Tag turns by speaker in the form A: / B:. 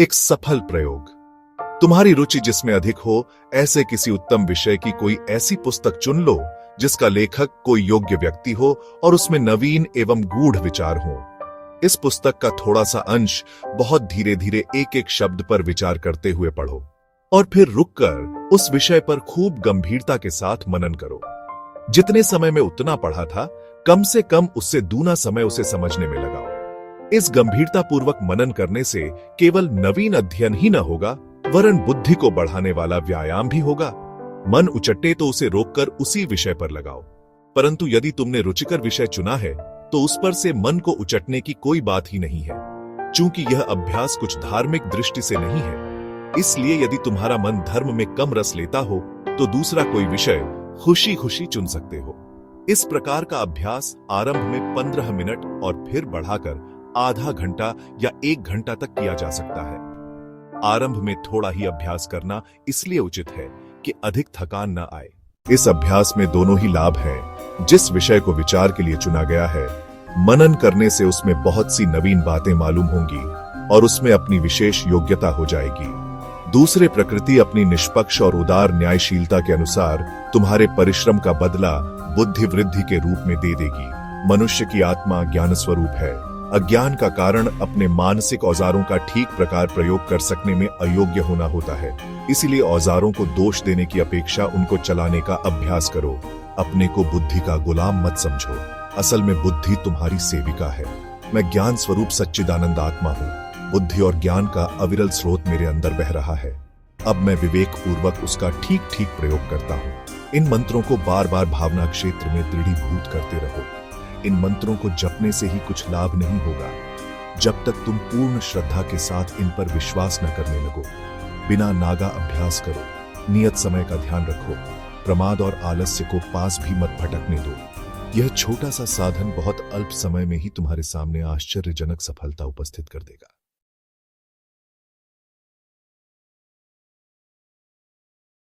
A: एक सफल प्रयोग। तुम्हारी रुचि जिसमें अधिक हो, ऐसे किसी उत्तम विषय की कोई ऐसी पुस्तक चुन लो जिसका लेखक कोई योग्य व्यक्ति हो और उसमें नवीन एवं गूढ़ विचार हो। इस पुस्तक का थोड़ा सा अंश बहुत धीरे धीरे एक एक शब्द पर विचार करते हुए पढ़ो और फिर रुककर उस विषय पर खूब गंभीरता के साथ मनन करो। जितने समय में उतना पढ़ा था, कम से कम उससे दूना समय उसे समझने में लगाओ। इस गंभीरतापूर्वक मनन करने से केवल नवीन अध्ययन ही न होगा, वरन बुद्धि को बढ़ाने वाला व्यायाम भी होगा। मन उचटे तो उसे रोककर उसी विषय पर लगाओ, परंतु यदि तुमने रुचिकर विषय चुना है तो उस पर से मन को उचटने की कोई बात ही नहीं है, चूंकि यह अभ्यास कुछ धार्मिक दृष्टि से नहीं है। इसलिए यदि तुम्हारा मन धर्म में कम रस लेता हो तो दूसरा कोई विषय खुशी खुशी चुन सकते हो। इस प्रकार का अभ्यास आरंभ में 15 मिनट और फिर बढ़ाकर आधा घंटा या 1 घंटा तक किया जा सकता है। आरंभ में थोड़ा ही अभ्यास करना इसलिए उचित है कि अधिक थकान न आए। इस अभ्यास में दोनों ही लाभ हैं। जिस विषय को विचार के लिए चुना गया है, मनन करने से उसमें बहुत सी नवीन बातें मालूम होंगी और उसमें अपनी विशेष योग्यता हो जाएगी। दूसरे, प्रकृति अपनी निष्पक्ष और उदार न्यायशीलता के अनुसार तुम्हारे परिश्रम का बदला बुद्धि वृद्धि के रूप में दे देगी। मनुष्य की आत्मा ज्ञान स्वरूप है। अज्ञान का कारण अपने मानसिक औजारों का ठीक प्रकार प्रयोग कर सकने में अयोग्य होना होता है। इसीलिए औजारों को दोष देने की अपेक्षा उनको चलाने का अभ्यास करो। अपने को बुद्धि का गुलाम मत समझो। असल में बुद्धि तुम्हारी सेविका है। मैं ज्ञान स्वरूप सच्चिदानंद आत्मा हूँ। बुद्धि और ज्ञान का अविरल स्रोत मेरे अंदर बह रहा है। अब मैं विवेक पूर्वक उसका ठीक ठीक प्रयोग करता हूँ। इन मंत्रों को बार बार भावना क्षेत्र में दृढ़ीभूत करते रहो। इन मंत्रों को जपने से ही कुछ लाभ नहीं होगा जब तक तुम पूर्ण श्रद्धा के साथ इन पर विश्वास न करने लगो। बिना नागा अभ्यास करो। नियत समय का ध्यान रखो। प्रमाद और आलस्य को पास भी मत भटकने दो। यह छोटा सा साधन बहुत अल्प समय में ही तुम्हारे सामने आश्चर्यजनक सफलता उपस्थित कर देगा।